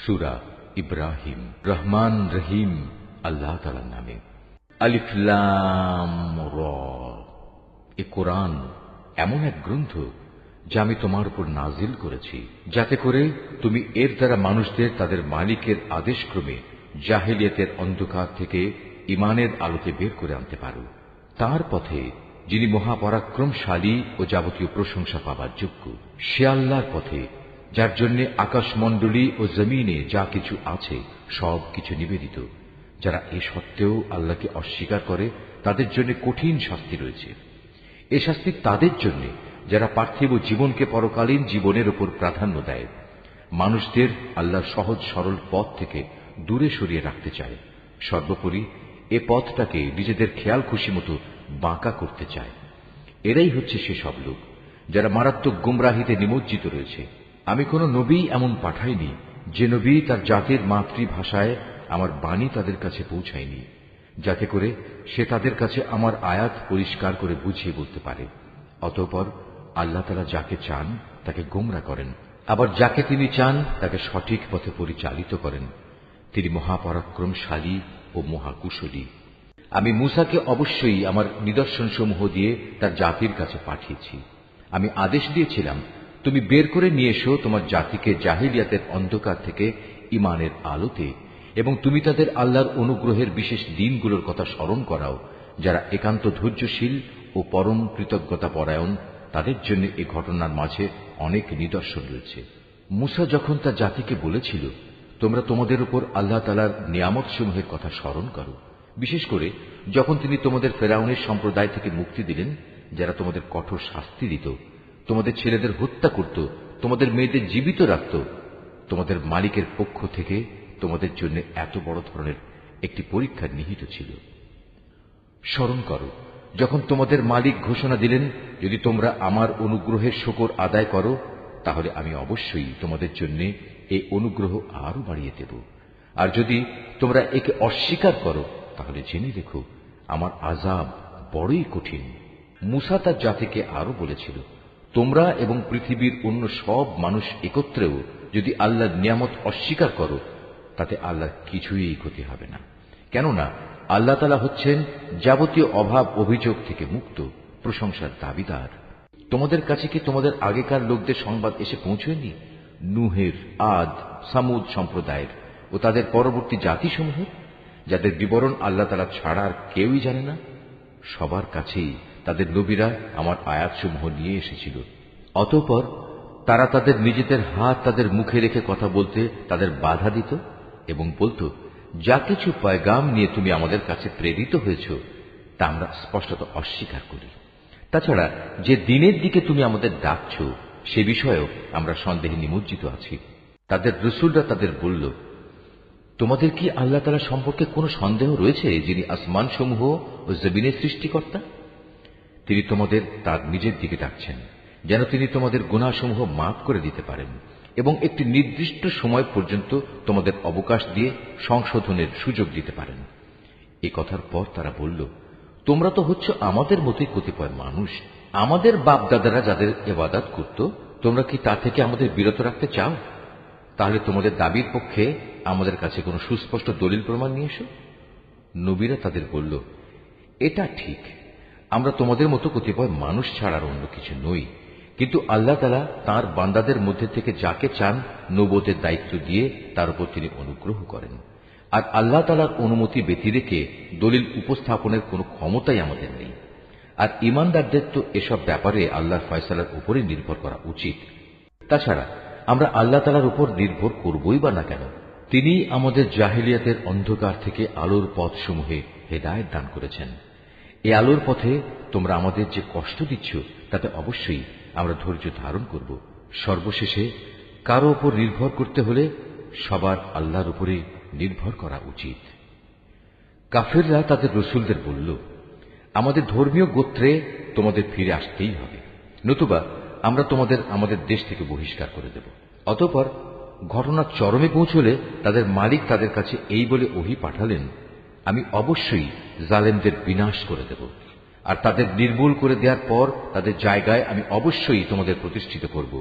সূরা ইব্রাহিম। রহমান রহিম আল্লাহ তাআলার নামে। আলিফ লাম রা। এ কোরআন এমন এক গ্রন্থ যা আমি তোমার উপর নাজিল করেছি, যাতে করে তুমি এর দ্বারা মানুষদের তাদের মালিকের আদেশক্রমে জাহেলিয়াতের অন্ধকার থেকে ঈমানের আলোতে বের করে আনতে পারো, তার পথে যিনি মহাপরাক্রমশালী ও যাবতীয় প্রশংসা পাবার যোগ্য। সে আল্লাহর পথে যার জন্য আকাশমণ্ডলী ও জমিনে যা কিছু আছে সব কিছু নিবেদিত। যারা এ সত্ত্বেও আল্লাহকে অস্বীকার করে তাদের জন্য কঠিন শাস্তি রয়েছে। এ শাস্তি তাদের জন্য যারা পার্থিব জীবনকে পরকালীন জীবনের উপর প্রাধান্য দেয়, মানুষদের আল্লাহর সহজ সরল পথ থেকে দূরে সরিয়ে রাখতে চায়, সর্বোপরি এ পথটাকে নিজেদের খেয়াল খুশি মতো বাঁকা করতে চায়। এরাই হচ্ছে সেসব লোক যারা মারাত্মক গুমরাহিতে নিমজ্জিত রয়েছে। আমি কোন নবী এমন পাঠাইনি যে নবী তার জাতির মাতৃভাষায় আমার বাণী তাদের কাছে পৌঁছায়নি, যাতে করে সে তাদের কাছে আমার আয়াত পরিষ্কার করে বুঝিয়ে বলতে পারে। অতঃপর আল্লাহ তাআলা যাকে চান তাকে গোমরা করেন, আবার যাকে তিনি চান তাকে সঠিক পথে পরিচালিত করেন। তিনি মহাপরাক্রমশালী ও মহাকুশলী। আমি মূসাকে অবশ্যই আমার নিদর্শনসমূহ দিয়ে তার জাতির কাছে পাঠিয়েছি। আমি আদেশ দিয়েছিলাম, তুমি বের করে নিয়ে এসো তোমার জাতিকে জাহিলিয়াতের অন্ধকার থেকে ঈমানের আলোতে, এবং তুমি তাদের আল্লাহর অনুগ্রহের বিশেষ দিনগুলোর কথা স্মরণ করাও। যারা একান্ত ধৈর্যশীল ও পরম কৃতজ্ঞতা পরায়ণ, তাদের জন্য এ ঘটনার মাঝে অনেক নিদর্শন রয়েছে। মূসা যখন তার জাতিকে বলেছিল, তোমরা তোমাদের উপর আল্লাহ তাআলার নিয়ামত সমূহের কথা স্মরণ করো, বিশেষ করে যখন তিনি তোমাদের ফেরাউনের সম্প্রদায় থেকে মুক্তি দিলেন, যারা তোমাদের কঠোর শাস্তি দিত, তোমাদের ছেলেদের হত্যা করত, তোমাদের মেয়েদের জীবিত রাখত, তোমাদের মালিকের পক্ষ থেকে তোমাদের জন্য এত বড় ধরনের একটি পরীক্ষা নিহিত ছিল। স্মরণ করো যখন তোমাদের মালিক ঘোষণা দিলেন, যদি তোমরা আমার অনুগ্রহের শুকর আদায় করো তাহলে আমি অবশ্যই তোমাদের জন্য এই অনুগ্রহ আরো বাড়িয়ে দেব, আর যদি তোমরা একে অস্বীকার করো তাহলে জেনে রেখো আমার আযাব বড়ই কঠিন। মূসা তার জাতিকে আরো বলেছিল, তোমরা এবং পৃথিবীর অন্য সব মানুষ একত্রেও যদি আল্লাহর নিয়ামত অস্বীকার করো তাতে আল্লাহর কিছুই ক্ষতি হবে না, কেননা আল্লাহ তাআলা হচ্ছেন যাবতীয় অভাব অভিযোগ থেকে মুক্ত, প্রশংসার দাবিদার। তোমাদের কাছে কি তোমাদের আগেকার লোকদের সংবাদ এসে পৌঁছয়নি? নূহের, আদ, সামুদ সম্প্রদায়ের ও তাদের পরবর্তী জাতিসমূহের, যাদের বিবরণ আল্লাহ তাআলা ছাড়া আর কেউই জানে না। সবার কাছেই তাদের নবীরা আমার আয়াতসমূহ নিয়ে এসেছিল। অতঃপর তারা তাদের নিজেদের হাত তাদের মুখে রেখে কথা বলতে তাদের বাধা দিত এবং বলত, যা কিছু পয়গাম নিয়ে তুমি আমাদের কাছে প্রেরিত হয়েছ তা আমরা স্পষ্টত অস্বীকার করি। তাছাড়া যে দিনের দিকে তুমি আমাদের ডাকছ সে বিষয়েও আমরা সন্দেহে নিমজ্জিত আছি। তাদের রসুলরা তাদের বলল, তোমাদের কি আল্লাহ তাআলা সম্পর্কে কোনো সন্দেহ রয়েছে, যিনি আসমান সমূহ ও জমিনের সৃষ্টিকর্তা? তিনি তোমাদের তার নিজের দিকে ডাকছেন যেন তিনি তোমাদের গুনাহসমূহ মাফ করে দিতে পারেন এবং একটি নির্দিষ্ট সময় পর্যন্ত তোমাদের অবকাশ দিয়ে সংশোধনের সুযোগ দিতে পারেন। এ কথার পর তারা বলল, তোমরা তো হচ্ছ আমাদের মতোই কতিপয় মানুষ। আমাদের বাপ দাদারা যাদের ইবাদত করত, তোমরা কি তা থেকে আমাদের বিরত রাখতে চাও? তাহলে তোমাদের দাবির পক্ষে আমাদের কাছে কোনো সুস্পষ্ট দলিল প্রমাণ নিয়ে এসো। নবীরা তাদের বলল, এটা ঠিক, আমরা তোমাদের মতো কতিপয় মানুষ ছাড়ার অন্য কিছু নই, কিন্তু আল্লাহ তাআলা তাঁর বান্দাদের মধ্যে থেকে যাকে চান নবুয়তের দায়িত্ব দিয়ে তার উপর তিনি অনুগ্রহ করেন, আর আল্লাহ তাআলার অনুমতি ব্যতি রেখে দলিল উপস্থাপনের কোনো ক্ষমতাই আমাদের নেই। আর ঈমানদারদের তো এসব ব্যাপারে আল্লাহর ফয়সালার উপরে নির্ভর করা উচিত। তাছাড়া আমরা আল্লাহ তাআলার উপর নির্ভর করবই বা না কেন? তিনি আমাদের জাহেলিয়াতের অন্ধকার থেকে আলোর পথসমূহে হেদায়েত দান করেছেন। এই আলোর পথে তোমরা আমাদের যে কষ্ট দিচ্ছ তাতে অবশ্যই আমরা ধৈর্য ধারণ করব। সর্বশেষে কারো উপর নির্ভর করতে হলে সবার আল্লাহর উপরে নির্ভর করা উচিত। কাফেররা তাদের রসুলদের বলল, আমাদের ধর্মীয় গোত্রে তোমাদের ফিরে আসতেই হবে, নতুবা আমরা তোমাদের আমাদের দেশ থেকে বহিষ্কার করে দেব। অতঃপর ঘটনা চরমে পৌঁছলে তাদের মালিক তাদের কাছে এই বলে ওহী পাঠালেন, আমি অবশ্যই জালেমদের বিনাশ করে দেব, আর তাদের নির্মূল করে দেওয়ার পর তাদের জায়গায় আমি অবশ্যই তোমাদের প্রতিষ্ঠিত করব।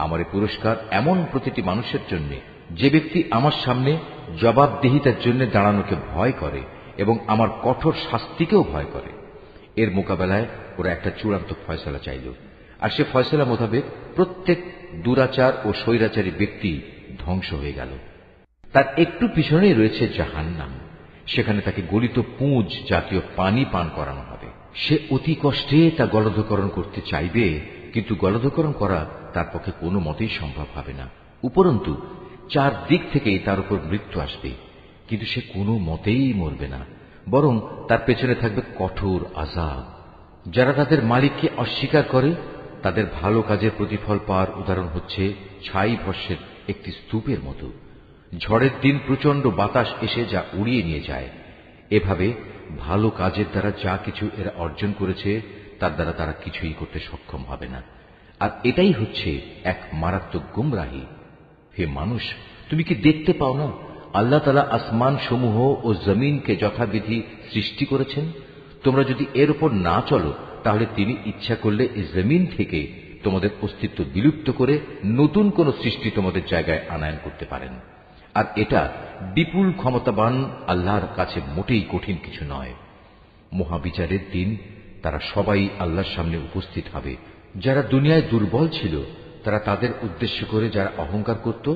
আমার এই পুরস্কার এমন প্রতিটি মানুষের জন্য যে ব্যক্তি আমার সামনে জবাবদিহিতার জন্য দাঁড়ানোকে ভয় করে এবং আমার কঠোর শাস্তিকেও ভয় করে, এর মোকাবেলায় ওরা একটা চূড়ান্ত ফয়সালা চাইল, আর সে ফয়সালা মোতাবেক প্রত্যেক দুরাচার ও স্বৈরাচারী ব্যক্তি ধ্বংস হয়ে গেল। তার একটু পিছনেই রয়েছে জাহান্নাম, সেখানে তাকে গলিত পুঁজ জাতীয় পানি পান করানো হবে। সে অতি কষ্টে তা গলধকরণ করতে চাইবে, কিন্তু গলধকরণ করা তার পক্ষে কোনো মতেই সম্ভব হবে না। উপরন্তু চার দিক থেকেই তার উপর মৃত্যু আসবে, কিন্তু সে কোনো মতেই মরবে না, বরং তার পেছনে থাকবে কঠোর আযাব। যারা তাদের মালিককে অস্বীকার করে তাদের ভালো কাজের প্রতিফল পাওয়ার উদাহরণ হচ্ছে ছাই ভস্যের একটি স্তূপের মতো। ঝড়ের দিন প্রচন্ড বাতাস এসে যা উড়িয়ে নিয়ে যায়। এভাবে ভালো কাজের দ্বারা যা কিছু এরা অর্জন করেছে তার দ্বারা তারা কিছুই করতে সক্ষম হবে না। আর এটাই হচ্ছে এক মারাত্মক গুমরাহী। হে মানুষ, তুমি কি দেখতে পাও না আল্লাহ তাআলা আসমান সমূহ ও জমিনকে যথাবিধি সৃষ্টি করেছেন? তোমরা যদি এর উপর না চলো তাহলে তিনি ইচ্ছা করলে এই জমিন থেকে তোমাদের অস্তিত্ব বিলুপ্ত করে নতুন কোন সৃষ্টি তোমাদের জায়গায় আনায়ন করতে পারেন। আর এটা বিপুল ক্ষমতাবান আল্লাহর কাছে মোটেই কঠিন কিছু নয়। মহাবিচারের দিন তারা সবাই আল্লাহর সামনে উপস্থিত হবে। যারা দুনিয়ায় দুর্বল ছিল তারা তাদের উদ্দেশ্য করে যারা অহংকার করত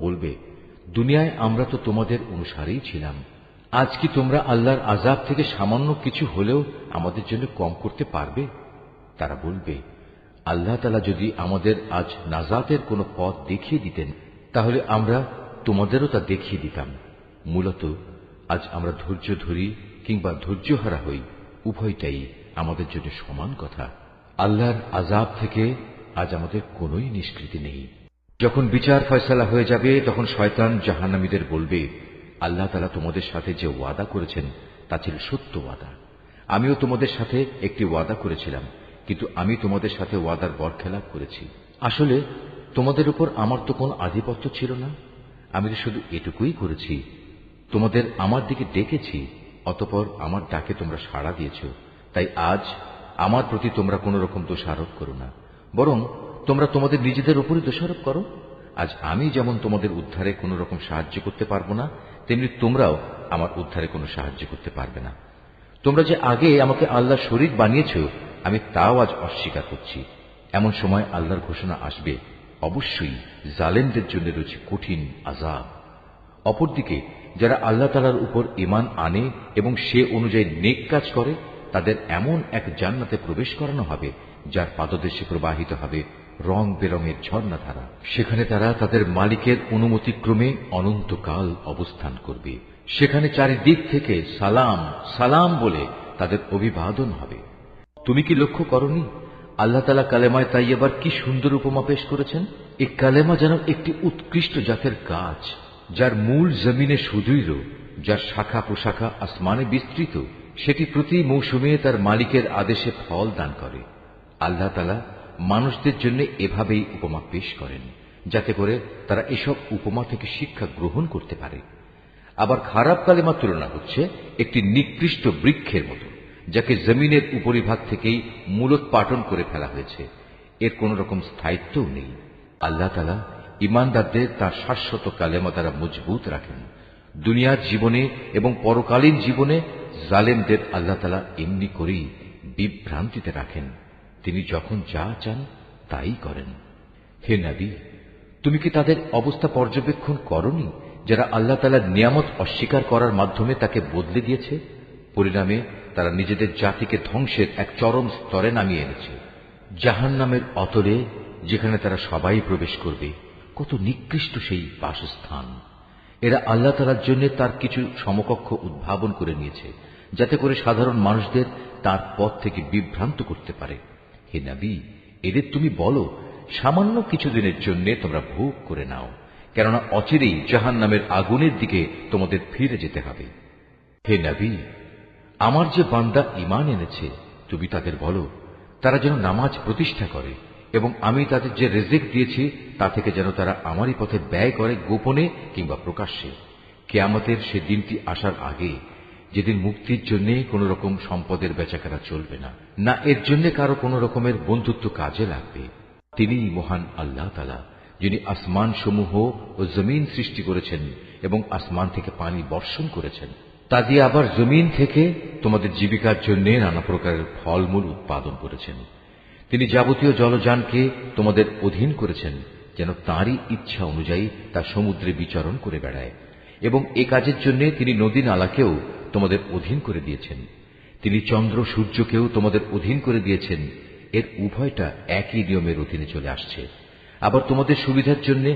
বলবে, দুনিয়ায় আমরা তো তোমাদের অনুসারেই ছিলাম, আজ কি তোমরা আল্লাহর আযাব থেকে সামান্য কিছু হলেও আমাদের জন্য কম করতে পারবে? তারা বলবে, আল্লাহ তাআলা যদি আমাদের আজ নাজাতের কোনো পথ দেখিয়ে দিতেন তাহলে আমরা তোমাদেরও তা দেখিয়ে দিতাম। মূলত আজ আমরা ধৈর্য ধরি কিংবা ধৈর্যহারা হই, উভয়টাই আমাদের জন্য সমান কথা। আল্লাহর আযাব থেকে আজ আমাদের কোনোই নিষ্কৃতি নেই। যখন বিচার ফয়সালা হয়ে যাবে তখন শয়তান জাহান্নামীদের বলবে, আল্লাহ তাআলা তোমাদের সাথে যে ওয়াদা করেছেন তা ছিল সত্য ওয়াদা। আমিও তোমাদের সাথে একটি ওয়াদা করেছিলাম, কিন্তু আমি তোমাদের সাথে ওয়াদার বরখেলাপ করেছি। আসলে তোমাদের উপর আমার তো কোনো আধিপত্য ছিল না, আমি তো শুধু এটুকুই করেছি, তোমাদের আমার দিকে ডেকেছি, অতঃপর আমার ডাকে তোমরা সাড়া দিয়েছ। তাই আজ আমার প্রতি তোমরা কোন রকম দোষারোপ করো না, বরং তোমরা তোমাদের নিজেদের উপরই দোষারোপ করো। আজ আমি যেমন তোমাদের উদ্ধারে কোন রকম সাহায্য করতে পারবো না, তেমনি তোমরাও আমার উদ্ধারে কোনো সাহায্য করতে পারবে না। তোমরা যে আগে আমাকে আল্লাহর শরীক বানিয়েছ আমি তাও আজ অস্বীকার করছি। এমন সময় আল্লাহর ঘোষণা আসবে, অবশ্যই জালেমদের জন্য রয়েছে কঠিন আযাব। অপরদিকে যারা আল্লাহ তাআলার উপর ঈমান আনে এবং সে অনুযায়ী নেক কাজ করে তাদের এমন এক জান্নাতে প্রবেশ করানো হবে যার পাদদেশে প্রবাহিত হবে রং বেরঙের ঝর্ণাধারা। সেখানে তারা তাদের মালিকের অনুমতিক্রমে অনন্তকাল অবস্থান করবে। সেখানে চারিদিক থেকে সালাম সালাম বলে তাদের অভিবাদন হবে। তুমি কি লক্ষ্য করনি আল্লাহ তাআলা কালেমায়ে তাইয়্যিবার কি সুন্দর উপমা পেশ করেছেন? এই কালেমা যেন একটি উৎকৃষ্ট জাতের গাছ, যার মূল জমিনে সুদৃঢ়, যার শাখা প্রশাখা আসমানে বিস্তৃত, সেটি প্রতি মৌসুমে তার মালিকের আদেশে ফল দান করে। আল্লাহ তাআলা মানুষদের জন্য এভাবেই উপমা পেশ করেন, যাতে করে তারা এসব উপমা থেকে শিক্ষা গ্রহণ করতে পারে। আবার খারাপ কালেমার তুলনা হচ্ছে একটি নিকৃষ্ট বৃক্ষের মতো, যাকে জমিনের উপরিভাগ থেকেই মূলোৎপাটন করে ফেলা হয়েছে, এর কোন রকম স্থায়িত্বও নেই। আল্লাহ তাআলা ঈমানদারদের তার শাশ্বত কালেমা দ্বারা মজবুত রাখেন। দুনিয়ার জীবনে এবং পরকালীন জীবনে জালেমদের আল্লাহ তাআলা এমনি করেই বিভ্রান্তিতে রাখেন। তিনি যখন যা চান তাই করেন। হে নবী, তুমি কি তাদের অবস্থা পর্যবেক্ষণ করনি যারা আল্লাহ তাআলার নিয়ামত অস্বীকার করার মাধ্যমে তাকে বদলে দিয়েছে? পরিণামে তারা নিজেদের জাতিকে ধ্বংসের এক চরম স্তরে নামিয়ে এনেছে। জাহান্নামের অতলে, যেখানে তারা সবাই প্রবেশ করবে, কত নিকৃষ্ট সেই বাসস্থান। এরা আল্লাহ তাআলার জন্য তার কিছু সমকক্ষ উদ্ভাবন করে নিয়েছে, যাতে করে সাধারণ মানুষদের তার পথ থেকে বিভ্রান্ত করতে পারে। হে নবী, এদের তুমি বলো, সামান্য কিছুদিনের জন্য তোমরা ভোগ করে নাও, কেননা অচিরেই জাহান্নামের আগুনের দিকে তোমাদের ফিরে যেতে হবে। হে নবী, আমার যে বান্দা ঈমান এনেছে তুমি তাদের বলো তারা যেন নামাজ প্রতিষ্ঠা করে এবং আমি তাদের যে রিজিক দিয়েছি তা থেকে যেন তারা আমারই পথে ব্যয় করে, গোপনে কিংবা প্রকাশ্যে। কিয়ামতের সে দিনটি আসার আগে, যেদিন মুক্তির জন্য কোন রকম সম্পদের বেচাকেনা চলবে না, না এর জন্য কারো কোন রকমের বন্ধুত্ব কাজে লাগবে। তিনিই মহান আল্লাহ তাআলা, যিনি আসমান সমূহ ও জমিন সৃষ্টি করেছেন এবং আসমান থেকে পানি বর্ষণ করেছেন, তা দিয়ে আবার জমিন থেকে তোমাদের জীবিকার জন্য নানা প্রকারের ফলমূল উৎপাদন করেছেন। তিনি যাবতীয় জলযানকে তোমাদের অধীন করেছেন, যেন তাঁরই ইচ্ছা অনুযায়ী তা সমুদ্রে বিচরণ করে বেড়ায়, এবং এ কাজের জন্য তিনি নদী নালাকেও তোমাদের অধীন করে দিয়েছেন। তিনি চন্দ্র সূর্যকেও তোমাদের অধীন করে দিয়েছেন। এর উভয়টা একই নিয়মের অধীনে চলে আসছে। আবার তোমাদের সুবিধার জন্য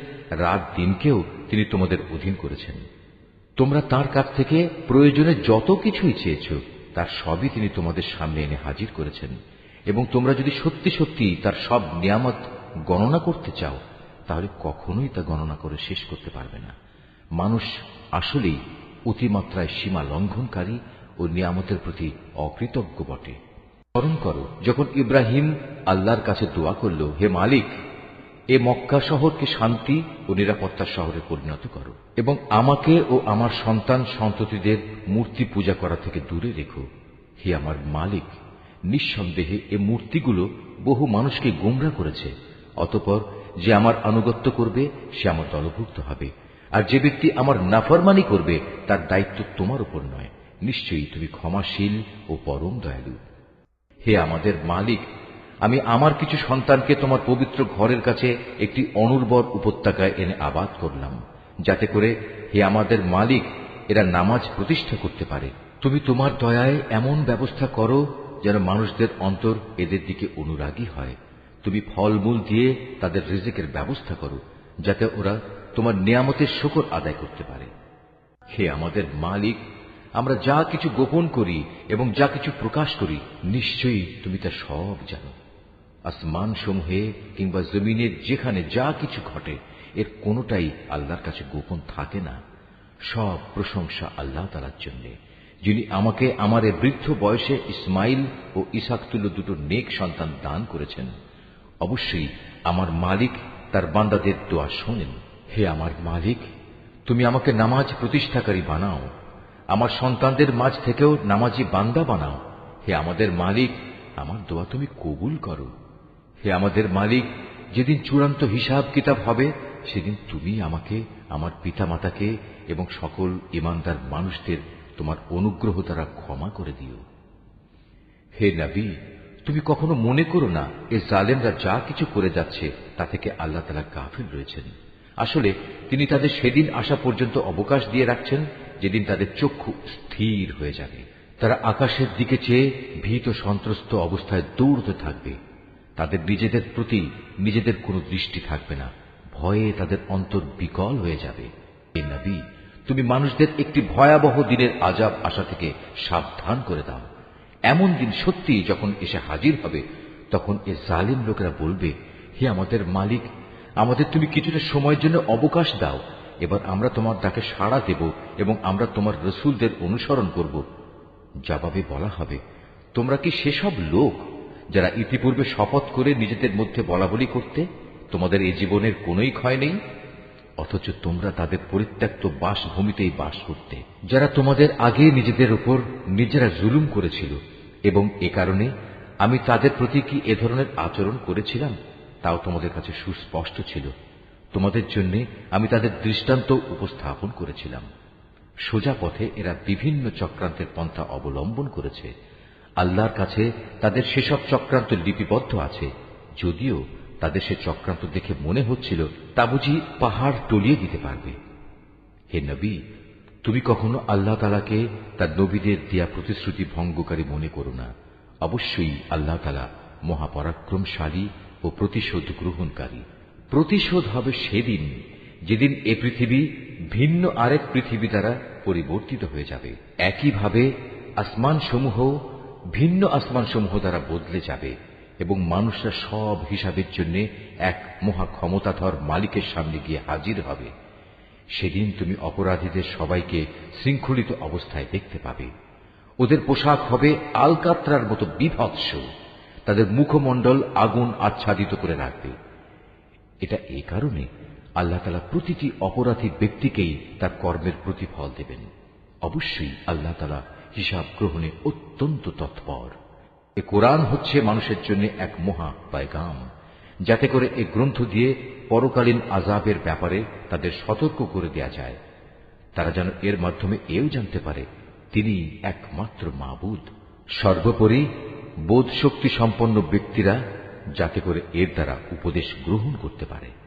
রাত দিনকেও তিনি তোমাদের অধীন করেছেন। তোমরা তাঁর কাছ থেকে প্রয়োজনে যত কিছুই চেয়েছ, তার সবই তিনি তোমাদের সামনে এনে হাজির করেছেন। এবং তোমরা যদি সত্যি সত্যি তার সব নিয়ামত গণনা করতে চাও, তাহলে কখনোই তা গণনা করে শেষ করতে পারবে না। মানুষ আসলেই অতিমাত্রায় সীমা লঙ্ঘনকারী ও নিয়ামতের প্রতি অকৃতজ্ঞ বটে। স্মরণ করো, যখন ইব্রাহিম আল্লাহর কাছে দোয়া করল, হে মালিক, এ মক্কা শহরকে শান্তি ও নিরাপত্তার শহরে পরিণত করো, এবং আমাকে ও আমার সন্তান সন্ততিদের মূর্তি পূজা করা থেকে দূরে রেখো। হে আমার মালিক, নিঃসন্দেহে এ মূর্তিগুলো বহু মানুষকে গোমরা করেছে। অতঃপর যে আমার আনুগত্য করবে সে আমার দলভুক্ত হবে, আর যে ব্যক্তি আমার নাফরমানি করবে তার দায়িত্ব তোমার উপর নয়। নিশ্চয়ই তুমি ক্ষমাশীল ও পরম দয়ালু। হে আমাদের মালিক, আমি আমার কিছু সন্তানকে তোমার পবিত্র ঘরের কাছে একটি অনুর্বর উপত্যকায় এনে আবাদ করলাম, যাতে করে হে আমাদের মালিক এরা নামাজ প্রতিষ্ঠা করতে পারে। তুমি তোমার দয়ায় এমন ব্যবস্থা করো যেন মানুষদের অন্তর এদের দিকে অনুরাগী হয়। তুমি ফলমূল দিয়ে তাদের রিজিকের ব্যবস্থা করো, যাতে ওরা তোমার নিয়ামতের শুকর আদায় করতে পারে। হে আমাদের মালিক, আমরা যা কিছু গোপন করি এবং যা কিছু প্রকাশ করি, নিশ্চয়ই তুমি তা সব জানো। আসমান সমূহে কিংবা জমিনের যেখানে যা কিছু ঘটে, এর কোনোটাই আল্লাহর কাছে গোপন থাকে না। সব প্রশংসা আল্লাহ তাআলার জন্য, যিনি আমাকে আমার এ বৃদ্ধ বয়সে ইসমাইল ও ইসহাক তুল্য দুটো নেক সন্তান দান করেছেন। অবশ্যই আমার মালিক তার বান্দাদের দোয়া শোনেন। হে আমার মালিক, তুমি আমাকে নামাজ প্রতিষ্ঠাকারী বানাও, আমার সন্তানদের মাঝ থেকেও নামাজি বান্দা বানাও। হে আমাদের মালিক, আমার দোয়া তুমি কবুল করো। হে আমাদের মালিক, যেদিন চূড়ান্ত হিসাব কিতাব হবে, সেদিন তুমি আমাকে, আমার পিতা মাতাকে এবং সকল ঈমানদার মানুষদের তোমার অনুগ্রহ দ্বারা ক্ষমা করে দিও। হে নবী, তুমি কখনো মনে করো না এ জালেমরা যা কিছু করে যাচ্ছে তা থেকে আল্লাহ তাআলা গাফিল রয়েছেন। আসলে তিনি তাদের সেদিন আসা পর্যন্ত অবকাশ দিয়ে রাখছেন, যেদিন তাদের চক্ষু স্থির হয়ে যাবে। তারা আকাশের দিকে চেয়ে ভীত সন্ত্রস্ত অবস্থায় দৌড়তে থাকবে। তাদের নিজেদের প্রতি নিজেদের কোনো দৃষ্টি থাকবে না, ভয়ে তাদের অন্তর বিকল হয়ে যাবে। হে নবী, তুমি মানুষদের একটি ভয়াবহ দিনের আযাব আসা থেকে সাবধান করে দাও। এমন দিন সত্যি যখন এসে হাজির হবে, তখন এ জালিম লোকেরা বলবে, হে আমাদের মালিক, আমাদের তুমি কিছুটা সময়ের জন্য অবকাশ দাও, এবার আমরা তোমার ডাকে সাড়া দেব এবং আমরা তোমার রসুলদের অনুসরণ করব। জবাবে বলা হবে, তোমরা কি সেসব লোক যারা ইতিপূর্বে শপথ করে নিজেদের মধ্যে বলাবলি করতে, তোমাদের এই জীবনের কোনোই ক্ষয় নেই, অথচ তোমরা তাদের পরিত্যক্ত বাসভূমিতেই বাস করতে, যারা তোমাদের আগে নিজেদের উপর নিজেরা জুলুম করেছিল, এবং এ কারণে আমি তাদের প্রতি কি এ ধরনের আচরণ করেছিলাম তাও তোমাদের কাছে সুস্পষ্ট ছিল। তোমাদের জন্য আমি তাদের দৃষ্টান্ত উপস্থাপন করেছিলাম। সোজা পথে এরা বিভিন্ন চক্রান্তের পন্থা অবলম্বন করেছে। আল্লাহর কাছে তাদের সেসব চক্রান্ত লিপিবদ্ধ আছে, যদিও তাদের সে চক্রান্ত দেখে মনে হচ্ছিল তা বুঝি পাহাড় টলিয়ে দিতে পারবে। হে নবী, তুমি কখনো আল্লাহ তাআলাকে তার নবীদের দেয়া প্রতিশ্রুতি ভঙ্গকারী মনে করো না। অবশ্যই আল্লাহ তাআলা মহাপরাক্রমশালী ও প্রতিশোধ গ্রহণকারী। প্রতিশোধ হবে সেদিন যেদিন এ পৃথিবী ভিন্ন আরেক পৃথিবী দ্বারা পরিবর্তিত হয়ে যাবে। একইভাবে আসমানসমূহ ভিন্ন আসমানসমূহ দ্বারা বদলে যাবে এবং মানুষরা সব হিসাবের জন্য এক মহা ক্ষমতাধর মালিকের সামনে গিয়ে হাজির হবে। সেদিন তুমি অপরাধীদের সবাইকে শৃঙ্খলিত অবস্থায় দেখতে পাবে। ওদের পোশাক হবে আলকাত্রার মতো বিভৎস, তাদের মুখমণ্ডল আগুন আচ্ছাদিত করে রাখবে। এটা এই কারণে আল্লাহ তাআলা প্রতিটি অপরাধী ব্যক্তিকেই তার কর্মের প্রতিফল দেবেন। অবশ্যই আল্লাহ তাআলা হিসাব গ্রহণে অত্যন্ত তৎপর। এ কোরআন হচ্ছে মানুষের জন্য এক মহা পয়গাম, যাতে করে এই গ্রন্থ দিয়ে পরকালীন আযাবের ব্যাপারে তাদের সতর্ক করে দেয়া যায়, তারা যেন এর মাধ্যমে এও জানতে পারে তিনি একমাত্র মাবুদ। সর্বোপরি বোধ শক্তি সম্পন্ন ব্যক্তিরা যাতে করে এর দ্বারা উপদেশ গ্রহণ করতে পারে।